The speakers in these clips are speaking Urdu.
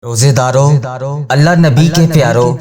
روزے داروں، اللہ نبی کے پیاروں،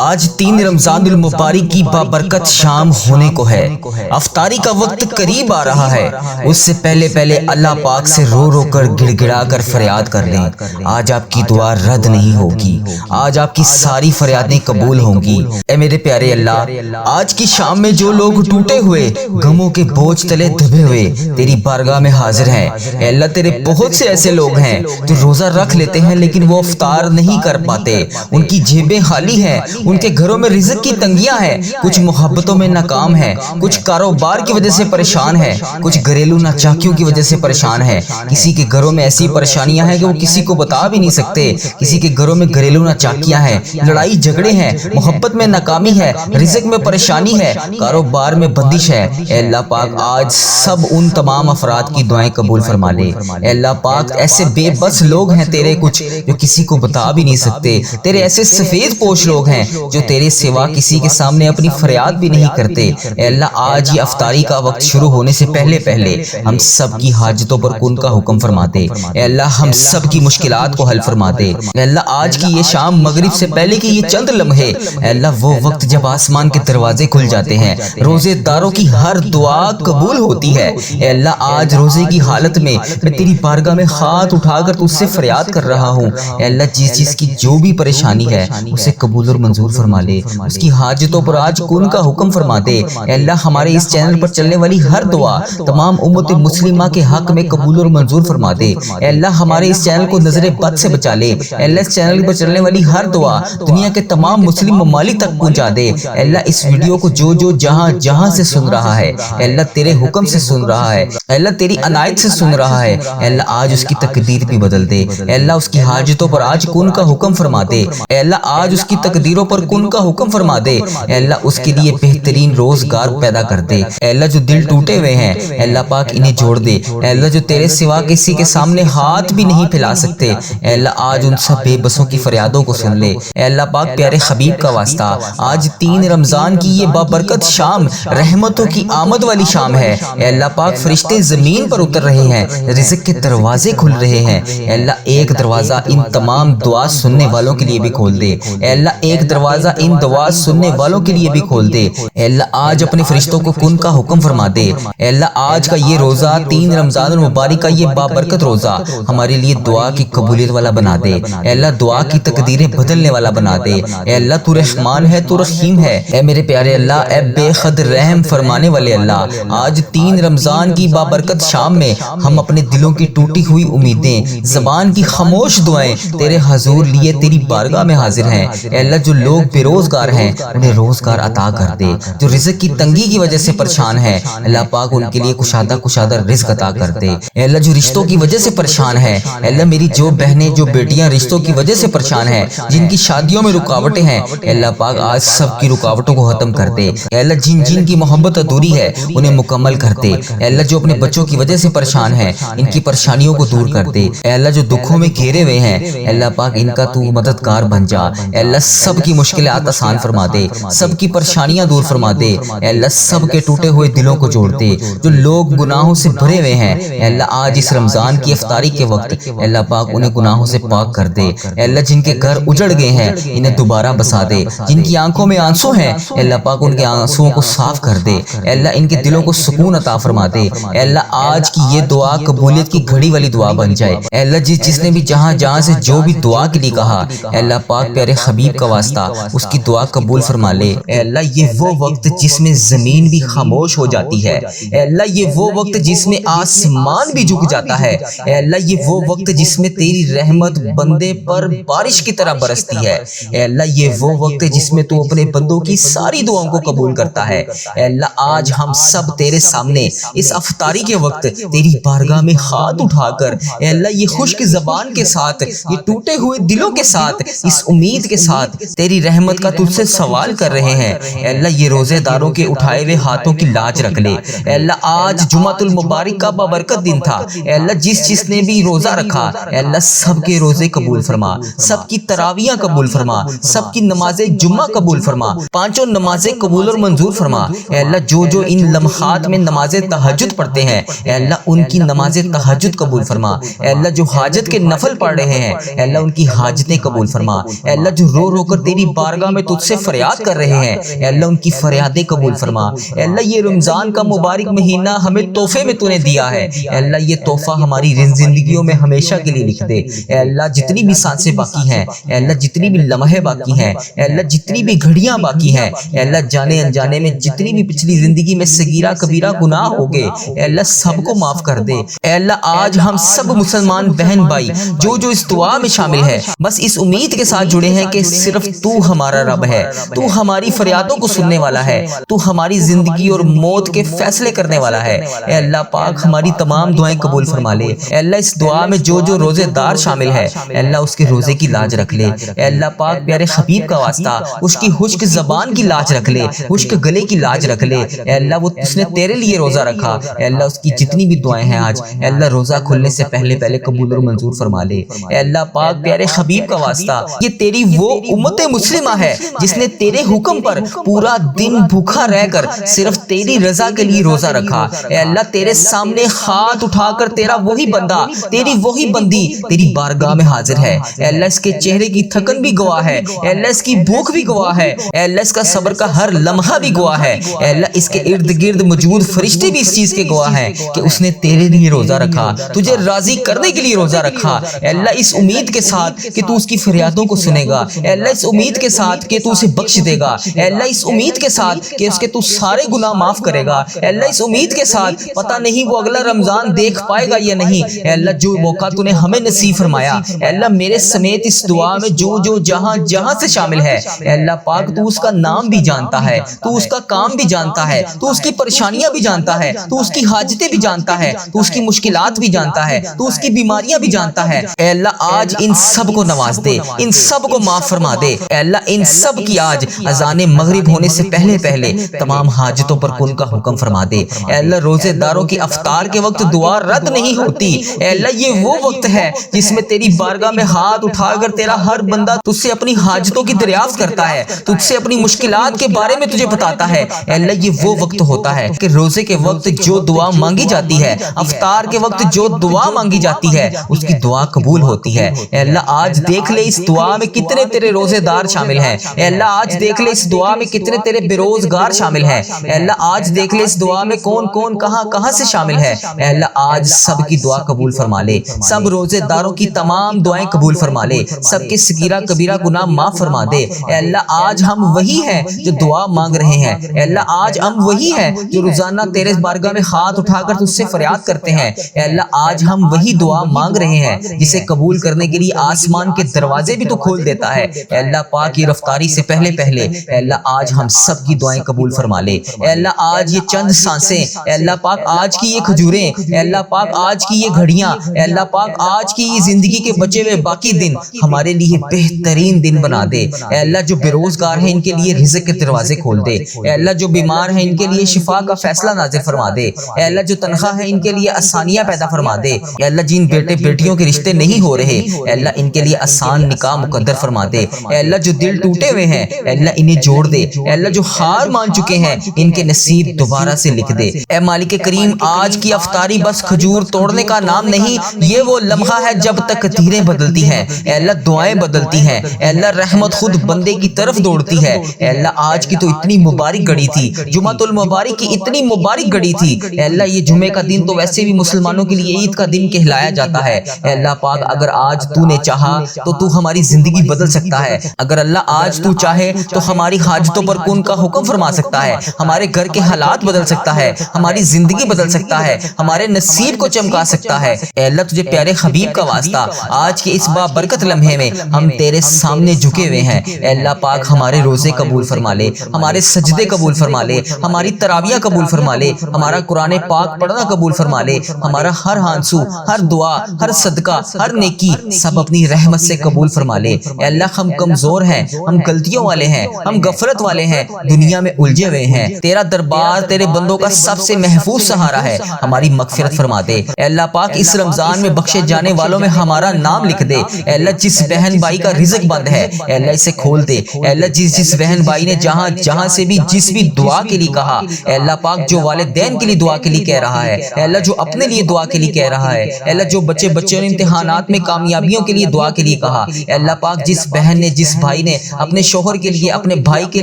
آج 3 رمضان المبارک کی بابرکت شام ہونے کو ہے۔ افطاری کا وقت قریب آ رہا ہے۔ اس سے پہلے اللہ پاک سے رو رو کر گڑ گڑا کر فریاد کر لیں۔ آج آپ کی دعا رد نہیں ہوگی، آج آپ کی ساری فریادیں قبول ہوں گی۔ اے میرے پیارے اللہ، آج کی شام میں جو لوگ ٹوٹے ہوئے غموں کے بوجھ تلے دبے ہوئے تیری بارگاہ میں حاضر ہیں، اے اللہ تیرے بہت سے ایسے لوگ ہیں جو روزہ رکھ لیتے ہیں لیکن وہ نہیں کر پاتے، ان کی جیبیں خالی ہیں، ان کے گھروں میں رزق کی تنگیاں ہیں، کچھ محبتوں میں ناکام ہیں، کچھ کاروبار کی وجہ سے پریشان ہیں، کچھ گھریلو ناچاکیوں کی وجہ سے پریشان ہیں، کسی کے گھروں میں ایسی پریشانیاں ہیں کہ وہ کسی کو بتا بھی نہیں سکتے، کسی کے گھروں میں گھریلو ناچاکیاں ہیں، لڑائی جھگڑے ہیں، محبت میں ناکامی ہے، رزق میں پریشانی ہے، کاروبار میں بندش ہے۔ اے اللہ پاک آج سب ان تمام افراد کی دعائیں قبول فرما لے۔ اے اللہ پاک ایسے بے بس لوگ ہیں تیرے کچھ جو کسی کو بتا بھی نہیں سکتے، تیرے ایسے سفید پوش لوگ ہیں جو تیرے سوا کسی کے سامنے اپنی فریاد بھی نہیں کرتے۔ اے اللہ آج یہ افطاری کا وقت شروع ہونے سے پہلے ہم سب کی حاجتوں پر کن کا حکم فرما دے۔ اے اللہ ہم سب کی مشکلات کو حل فرما دے۔ اے اللہ آج کی یہ شام مغرب سے پہلے کی یہ چند لمحے، اے اللہ وہ وقت جب آسمان کے دروازے کھل جاتے ہیں، روزے داروں کی ہر دعا قبول ہوتی ہے۔ اے اللہ آج روزے کی حالت میں تیری بارگاہ میں ہاتھ اٹھا کر تجھ سے فریاد کر رہا ہوں۔ اے اللہ جس کی جو بھی پریشانی ہے اسے قبول اور منظور فرما لے، اس کی حاجتوں پر آج کن کا حکم فرما دے۔ اے اللہ ہمارے اس چینل پر چلنے والی ہر دعا تمام امت مسلمہ کے حق میں قبول اور منظور فرما دے۔ اے اللہ ہمارے اس چینل کو نظر بد سے بچا لے۔ اے اللہ اس چینل پر چلنے والی ہر دعا دنیا کے تمام مسلم ممالک تک پہنچا دے۔ اے اللہ اس ویڈیو کو جو جہاں سے سن رہا ہے، اے اللہ تیرے حکم سے سن رہا ہے، اے اللہ تیری عنایت سے سن رہا ہے، اے اللہ آج اس کی تقدیر بھی بدل دے۔ اے اللہ اس کی حاجتوں پر آج کن کا حکم فرما دے۔ اے اللہ آج اس کی تقدیروں پر کن کا حکم فرما دے۔ اے اللہ اس کے لیے بہترین روزگار پیدا کر دے۔ اے اللہ جو دل ٹوٹے ہوئے ہیں، اے اللہ پاک انہیں جوڑ دے۔ اے اللہ جو تیرے سوا کسی کے سامنے ہاتھ بھی نہیں پھیلا سکتے، اے اللہ آج ان سب بے بسوں کی فریادوں کو سن لے۔ اے اللہ پاک پیارے حبیب کا واسطہ آج 3 رمضان کی یہ بابرکت شام رحمتوں کی آمد والی شام ہے۔ اے اللہ پاک فرشتے زمین پر اتر رہے ہیں، رزق کے دروازے کھل رہے ہیں۔ اے اللہ ایک دروازہ ان تمام دعا سننے والوں کے لیے بھی کھول دے۔ اے اللہ ایک دروازہ ان دعا سننے والوں کے لیے بھی کھول دے۔ اے اللہ آج اپنے فرشتوں کو کن کا حکم فرما دے۔ اے اللہ آج کا یہ روزہ 3 رمضان المبارک کا یہ بابرکت روزہ ہمارے لیے دعا کی قبولیت والا بنا دے۔ اے اللہ دعا کی تقدیریں بدلنے والا بنا دے۔ اے اللہ تو رحمان ہے، تو رحیم ہے۔ اے میرے پیارے اللہ، اے بے حد رحم فرمانے والے اللہ، آج 3 رمضان کی بابرکت شام میں ہم اپنے دلوں کی ٹوٹی ہوئی امیدیں، زبان کی خاموش دعائیں تیرے حضور لیے تیری بارگاہ میں حاضر ہیں۔ اے اللہ جو لوگ بے روزگار ہیں انہیں روزگار عطا کر دے، جو رزق کی تنگی کی وجہ سے پریشان ہیں اللہ پاک ان کے لیے کشادہ رزق عطا کر دے۔ اے اللہ جو رشتوں کی وجہ سے پریشان ہیں، اے اللہ میری جو بہنیں جو بیٹیاں رشتوں کی وجہ سے پریشان ہیں، جن کی شادیوں میں رکاوٹیں ہیں، اے اللہ پاک آج سب کی رکاوٹوں کو ختم کر دے۔ اے اللہ جن کی محبت ادھوری ہے انہیں مکمل کر دے۔ اے اللہ جو اپنے بچوں کی وجہ سے پریشان ہیں ان کی پریشانیوں کو دور کر دے۔ اے اللہ جو دکھوں میں گھیرے ہوئے ہیں، اے اللہ پاک ان کا تو مددگار بن جا۔ اے اللہ سب کی مشکلات آسان فرما دے، سب کی پریشانیاں دور فرما دے۔ اے اللہ سب کے ٹوٹے ہوئے دلوں کو جوڑ دے، جو لوگ گناہوں سے بھرے ہوئے ہیں، اے اللہ آج اس رمضان کی افطاری کے وقت اے اللہ پاک انہیں گناہوں سے پاک کر دے۔ اے اللہ جن کے گھر اجڑ گئے ہیں انہیں دوبارہ بسا دے، جن کی آنکھوں میں آنسو ہیں اے اللہ پاک ان کے آنسوؤں کو صاف کر دے۔ اے اللہ ان کے دلوں کو سکون عطا فرما دے۔ اے اللہ آج کی یہ دعا قبولیت کی گھڑی والی دعا بن جائے۔ اے اللہ جس نے بھی جہاں سے جو بھی دعا کے لیے کہا، اے اللہ پاک پیارے حبیب کا واسطہ اس کی دعا قبول فرما لے۔ اے اللہ یہ وہ وقت جس میں زمین بھی خاموش ہو جاتی ہے، اے اللہ یہ وہ وقت جس میں آسمان بھی جھک جاتا ہے، اے اللہ یہ وہ وقت جس میں تیری رحمت بندے پر بارش کی طرح برستی ہے، اے اللہ یہ وہ وقت جس میں تو اپنے بندوں کی ساری دعاؤں کو قبول کرتا ہے۔ اے اللہ آج ہم سب تیرے سامنے اس افطاری کے وقت تیری بارگاہ میں ہاتھ اٹھا کر اے اللہ یہ خشک زبان کے ساتھ، یہ ٹوٹے ہوئے دلوں کے ساتھ، اس امید کے ساتھ تیری رحمت کا تجھ سے سوال کر رہے ہیں۔ اے اللہ یہ روزے داروں کے اٹھائے ہوئے ہاتھوں کی لاج رکھ لے۔ اے اللہ آج جمعۃ المبارک کا بابرکت دن تھا، اے اللہ جس نے بھی روزہ رکھا اے اللہ سب کے روزے قبول فرما، سب کی تراویحیں قبول فرما، سب کی نماز جمعہ قبول فرما، 5 نمازیں قبول اور منظور فرما۔ اے اللہ جو ان لمحات میں نماز تہجد پڑھتے ہیں اے اللہ ان کی نماز تہجد قبول فرما۔ اے اللہ جو حاجت حاجت کے نفل پڑھ رہے ہیں اے اللہ ان کی حاجتیں قبول فرما۔ اے اللہ جو رو رو کر تیری بارگاہ میں تجھ سے فریاد کر رہے ہیں اے اللہ ان کی فریادیں قبول فرما۔ اے اللہ یہ رمضان کا مبارک مہینہ ہمیں تحفے میں تو نے دیا ہے اے اللہ یہ تحفہ ہماری زندگیوں میں ہمیشہ کے لیے لکھ دے۔ اے اللہ جتنی بھی سانسیں باقی ہیں اے اللہ جتنی بھی لمحے باقی ہیں اے اللہ جتنی بھی گھڑیاں باقی ہیں اے اللہ جانے انجانے میں جتنی بھی پچھلی زندگی میں صغیرہ کبیرہ گناہ ہو گئے اے اللہ سب کو معاف کر دے۔ اے اللہ آج ہم سب مسلمان بہن بھائی جو اس دعا میں شامل ہے بس اس امید کے ساتھ جڑے ہیں کہ صرف تو ہمارا رب ہے، تو ہماری فریادوں کو سننے والا ہے، تو ہماری زندگی اور موت کے فیصلے کرنے والا ہے۔ اے اللہ پاک ہماری تمام دعائیں قبول فرما لے۔ اے اللہ اس دعا میں جو روزے دار شامل ہے اے اللہ اس کے روزے کی لاج رکھ لے۔ اے اللہ پاک پیارے حبیب کا واسطہ اس کی خشک زبان کی لاج رکھ لے، خشک گلے کی لاج رکھ لے۔ اے اللہ وہ اس نے تیرے لیے روزہ رکھا اے اللہ اس کی جتنی بھی دعائیں ہیں آج اے اللہ روزہ کھلنے سے پہلے قبول اور منظور فرما لے۔ اے اللہ پاک پیارے حبیب کا واسطہ یہ تیری وہ امت مسلمہ ہے جس نے تیرے حکم پر پورا دن بھوکا رہ کر صرف تیری رضا کے لیے روزہ رکھا۔ اے اللہ تیرے سامنے ہاتھ اٹھا کر تیرا وہی بندہ تیری وہی بندی تیری بارگاہ میں حاضر ہے۔ اے اللہ اس کے چہرے کی تھکن بھی گواہ ہے، اے اللہ اس کی بھوک بھی گواہ ہے، اے اللہ اس کا صبر کا ہر لمحہ بھی گواہ ہے۔ اے اللہ اس کے ارد گرد موجود فرشتے بھی اس چیز کے گواہ ہیں کہ اس نے تیرے لیے روزہ رکھا، تجھے راضی کرنے کے لیے روزہ رکھا۔ اے اللہ اس امید کے ساتھ کہ تو اس کی فریادوں کو سنے گا، اے اللہ اس امید کے ساتھ کہ تو اسے بخش دے گا، اے اللہ اس امید کے ساتھ کہ اس کے تو سارے گناہ معاف کرے گا، اے اللہ اس امید کے ساتھ پتہ نہیں وہ اگلا رمضان دیکھ پائے گا یا نہیں۔ اے اللہ جو موقع تو نے ہمیں نصیب فرمایا اے اللہ میرے سمیت اس دعا میں جو جہاں سے شامل ہے اے اللہ پاک تو اس کا نام بھی جانتا ہے، تو اس کا کام بھی جانتا ہے، تو اس کی پریشانیاں بھی جانتا ہے، تو اس کی حاجتیں بھی جانتا ہے، تو اس کی مشکلات بھی جانتا ہے، تو اس کی بیماریاں بھی جانتا ہے۔ اے اللہ آج ان سب کو نواز دے، ان سب کو معاف فرما دے۔ اے اللہ ان سب کی آج اذان مغرب ہونے سے پہلے تمام حاجتوں پر کن کا حکم فرما دے۔ اے اللہ روزے داروں کی افطار کے وقت دعا رد نہیں ہوتی، اے اللہ یہ وہ وقت ہے جس میں تیری بارگاہ میں ہاتھ اٹھا کر تیرا ہر بندہ تجھ سے اپنی حاجتوں کی دریافت کرتا ہے، تجھ سے اپنی مشکلات کے بارے میں تجھے بتاتا ہے۔ اے اللہ یہ وہ وقت ہوتا ہے کہ روزے کے وقت جو دعا مانگی جاتی ہے، افطار کے وقت جو دعا مانگی جاتی ہے اس کی دعا قبول ہوتی ہے۔ اے اللہ آج دیکھ لے اس دعا میں کتنے تیرے روزے دار شامل ہیں، اے اللہ آج دیکھ لے اس دعا میں کتنے تیرے بے روزگار شامل ہیں، اے اللہ آج دیکھ لے اس دعا میں کون کہاں سے شامل ہے۔ اے اللہ آج سب کی دعا قبول فرما لے، سب روزے داروں کی تمام دعائیں قبول فرما لے، سب کے صغیرہ کبیرہ گناہ معاف فرما دے۔ اے اللہ آج ہم وہی ہیں جو دعا مانگ رہے ہیں، اے اللہ آج ہم وہی ہیں جو روزانہ تیرے بارگاہ میں ہاتھ اٹھا کر تجھ سے فریاد کرتے ہیں۔ اے اللہ آج ہم وہی دعا مانگ رہے ہیں جسے قبول کرنے کے لیے آسمان کے دروازے بھی تو کھول دیتا ہے۔ اے اللہ پاک یہ رفتاری سے پہلے اے اللہ آج ہم سب کی دعائیں قبول فرما لے۔ اے اللہ آج یہ چند سانسیں، اے اللہ پاک آج کی یہ کھجوریں، اے اللہ پاک آج کی یہ گھڑیاں، اے اللہ پاک آج کی یہ زندگی کے بچے ہوئے باقی دن ہمارے لیے بہترین دن بنا دے۔ اے اللہ جو بے روزگار ہیں ان کے لیے رزق کے دروازے کھول دے، اے اللہ جو بیمار ہیں ان کے لیے شفا کا فیصلہ نازل فرما دے، اے اللہ جو تنخواہ ہے ان کے لیے آسانیاں پیدا فرما دے، اے اللہ جن بیٹے بیٹیوں کے رشتے نہیں ہو رہے اے اللہ ان کے لیے آسان نکاح مقدر فرما دے، اے اللہ جو دل ٹوٹے ہوئے ہیں اے اللہ انہیں جوڑ دے، اے اللہ جو ہار مان چکے ہیں ان کے نصیب دوبارہ سے لکھ دے۔ اے مالک کریم آج کی افطاری بس کھجور توڑنے کا نام نہیں، یہ وہ لمحہ ہے جب تک تیریں بدلتی ہیں، اے اللہ دعائیں بدلتی ہیں، اے اللہ رحمت خود بندے کی طرف دوڑتی ہے۔ اے اللہ آج کی تو اتنی مبارک گھڑی تھی، جمعۃ المبارک کی اتنی مبارک گھڑی تھی، اے اللہ یہ جمعے کا دن تو ویسے بھی مسلمانوں کے لیے عید کا دن کہلایا جاتا ہے۔ اے اللہ پاک اگر آج تو نے چاہا تو ہماری زندگی بدل سکتا ہے، اگر اللہ آج تو چاہے تو ہماری حاجتوں پر کن کا حکم فرما سکتا ہے، ہمارے گھر کے حالات بدل سکتا ہے، ہماری زندگی بدل سکتا ہے، ہمارے نصیب کو چمکا سکتا ہے۔ اے اللہ تجھے پیارے حبیب کا واسطہ آج کے اس بابرکت لمحے میں ہم تیرے سامنے جھکے ہوئے ہیں، اے اللہ پاک ہمارے روزے قبول فرما لے، ہمارے سجدے قبول فرما لے، ہماری تراویح قبول فرما لے، ہمارا قرآن پاک پڑھنا قبول فرما لے، ہمارا ہر آنسو، ہر دعا، ہر صدقہ، ہر نیکی سب اپنی رحمت سے قبول فرما لے۔ اے اللہ ہم کمزور ہیں، ہم غلطیوں والے ہیں، ہم غفلت والے ہیں، دنیا میں الجھے ہوئے ہیں، تیرا دربار تیرے بندوں کا سب سے محفوظ سہارا ہے، ہماری مغفرت فرما دے۔ اے اللہ پاک اس رمضان میں بخشے جانے والوں میں ہمارا نام لکھ دے۔ اے اللہ جس بہن بھائی کا رزق بند ہے اے اللہ اسے کھول دے۔ اے اللہ جس بہن بھائی نے جہاں سے بھی جس بھی دعا کے لیے کہا اے اللہ پاک جو والدین کے لیے دعا کے لیے کہہ رہا ہے، اے اللہ جو اپنے لیے دعا کے لیے کہہ رہا ہے، اے اللہ جو بچے بچوں نے امتحانات میں کامیابیوں کے لیے دعا کے لیے کہا۔ اے اللہ پاک، جس بہن نے، جس بھائی نے اپنے شوہر کے لیے، اپنے بھائی کے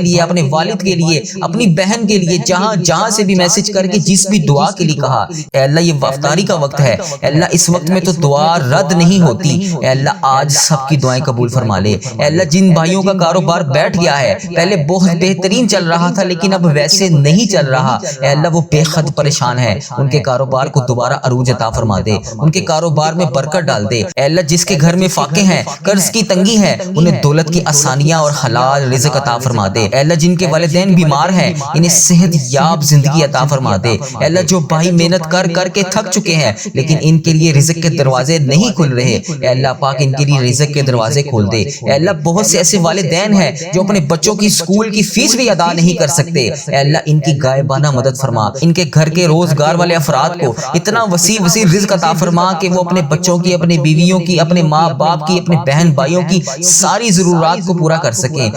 لیے، اپنے والد کے لیے، اپنی بہن کے لیے، جہاں سے بھی میسج کر کے جس بھی دعا کے لیے کہا، اے اللہ یہ افطاری کا وقت ہے، اے اللہ اس وقت میں تو دعا رد نہیں ہوتی، اے اللہ آج سب کی دعائیں قبول فرما لے۔ اے اللہ جن بھائیوں کا کاروبار بیٹھ گیا ہے، پہلے بہت بہترین چل رہا تھا لیکن اب ویسے نہیں چل رہا، اے اللہ وہ بے حد پریشان ہے، ان کے کاروبار کو دوبارہ عروج عطا فرما دے، ان کے کاروبار میں برکت ڈال دے۔ اے اللہ جس کے گھر میں فاقے ہیں، قرض کی تنگی ہے، انہیں دولت کی آسانیاں اور حلال رزق عطا فرما دے۔ اے اللہ جن کے والدین بیمار ہیں، انہیں صحت یاب زندگی عطا فرما دے۔ اے اللہ جو بھائی محنت کر کر کے تھک چکے ہیں لیکن ان کے لیے رزق کے دروازے نہیں کھل رہے، اے اللہ پاک ان کے لیے رزق کے دروازے کھول دے۔ اے اللہ بہت سے ایسے والدین ہیں جو اپنے بچوں کی اسکول کی فیس بھی ادا نہیں کر سکتے، اے اللہ ان کی غائبانہ مدد فرما، ان کے گھر کے روزگار والے افراد کو اتنا وسیع رزق عطا فرما کہ وہ اپنے بچوں کی، اپنے بیویوں کی، اپنے ماں باپ کی، اپنے بہن بھائیوں کی ساری ضرورات کو پورا کر سکیں۔